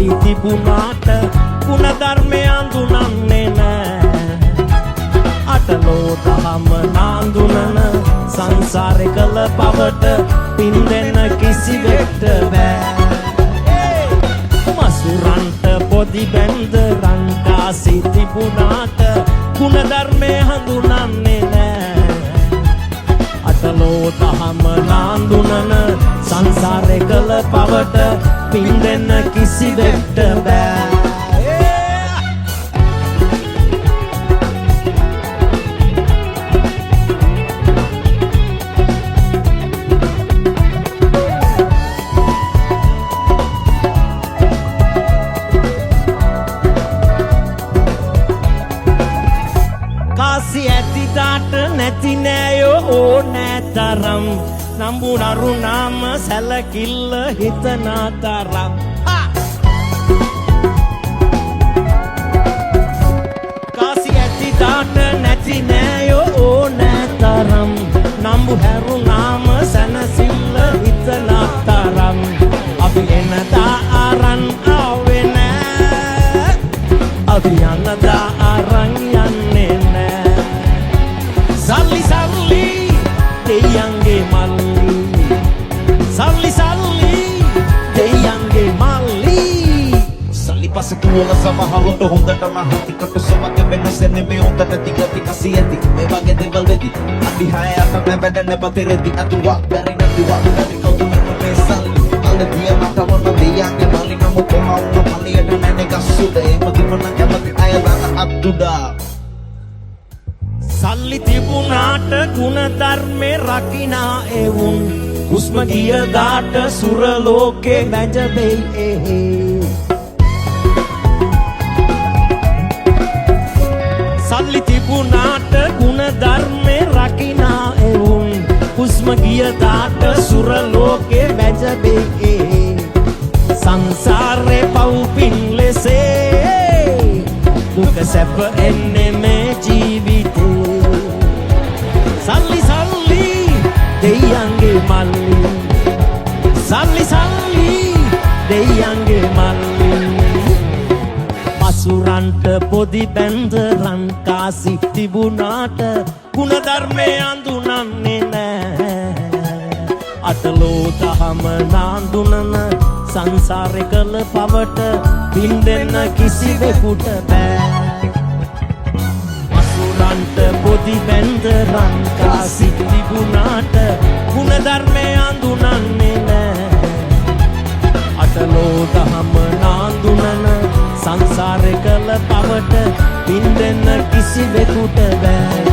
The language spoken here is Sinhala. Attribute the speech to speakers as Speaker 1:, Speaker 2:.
Speaker 1: කාසි තිබුණාට ගුණ ධර්මය අඳුනන්නේ නෑ. අටලෝ දහම නාඳුනන සංසාරේ කළ පවට පින් දෙන්න කිසිවෙක්ට බෑ. මසුරන්ට පොදි බැඳ රන් කාසි තිබුණාට ගුණ ධර්මය හඳුනන්නේ නෑ. අටලෝ දහම නාඳුනන සංසාරේ කළ පවට පින් දෙන්න කිසිවෙක්ට බෑ. කාසි ඇතිදාට නැති නෑයෝ ඕනෑ තරම් නම්බු නරුනාම සැලකිල්ල හිතනා තරම්. කාසි ඇතිදාට නැති නෑයෝ ඕනෑ තරම් නම්බු හැරුනාම සැනසිල්ල හිතනා තරම්. අපි එනදා අරන් ආවේ නෑ, අපි යනදා අරන් යන්නේ නෑ. සල්ලි සල්ලි දෙයියන්ගේ මල්ලි, සල්ලි සල්ලි දෙයියන්ගේ මල්ලි.
Speaker 2: Salli passa tuolla sama halunto hondata mahati katto sama ke benase ne me hondata tiga tiga sieti me bage de valvedi andi haya ta me bedane bateredi atu wa berina tu wa dari kau tu me salli alle dia mata wona deyange mali namu koma unna maliyata nane gassuda e madimana kemati ayadana attuda.
Speaker 1: සල්ලි තිබුණාට ගුණ ධර්මේ රකිනා එවුන් හුස්ම ගිය දාට සුර ලෝකේ වැජබෙයි එහි. සල්ලි තිබුණාට ගුණ ධර්මේ රකිනා එවුන් හුස්ම ගිය දාට සුර ලෝකේ වැජබෙයි එහි. සංසාරේ පව් පින් ලෙසේ දුක සැප එන්නේ මේ ජීවිතේ. සල්ලි සල්ලි දෙයියන්ගේ මල්ලි, සල්ලි සල්ලි දෙයියන්ගේ මල්ලි. මසුරන්ට පොදි බැඳ රන් කාසි තිබුණාට ගුණ ධර්මය අඳුනන්නේ නෑ. අටලෝ දහම නාඳුනන සංසාරේ කළ පවට පින් දෙන්න කිසිවෙකුට බෑ. මසුරන්ට පොදි බැඳ රන් කාසි තිබුණාට ගුණ ධර්මය අඳුනන්නේ නෑ. අටලෝ දහම නාඳුනන සංසාරේ කළ පවට පින් දෙන්න කිසිවෙකුට බෑ.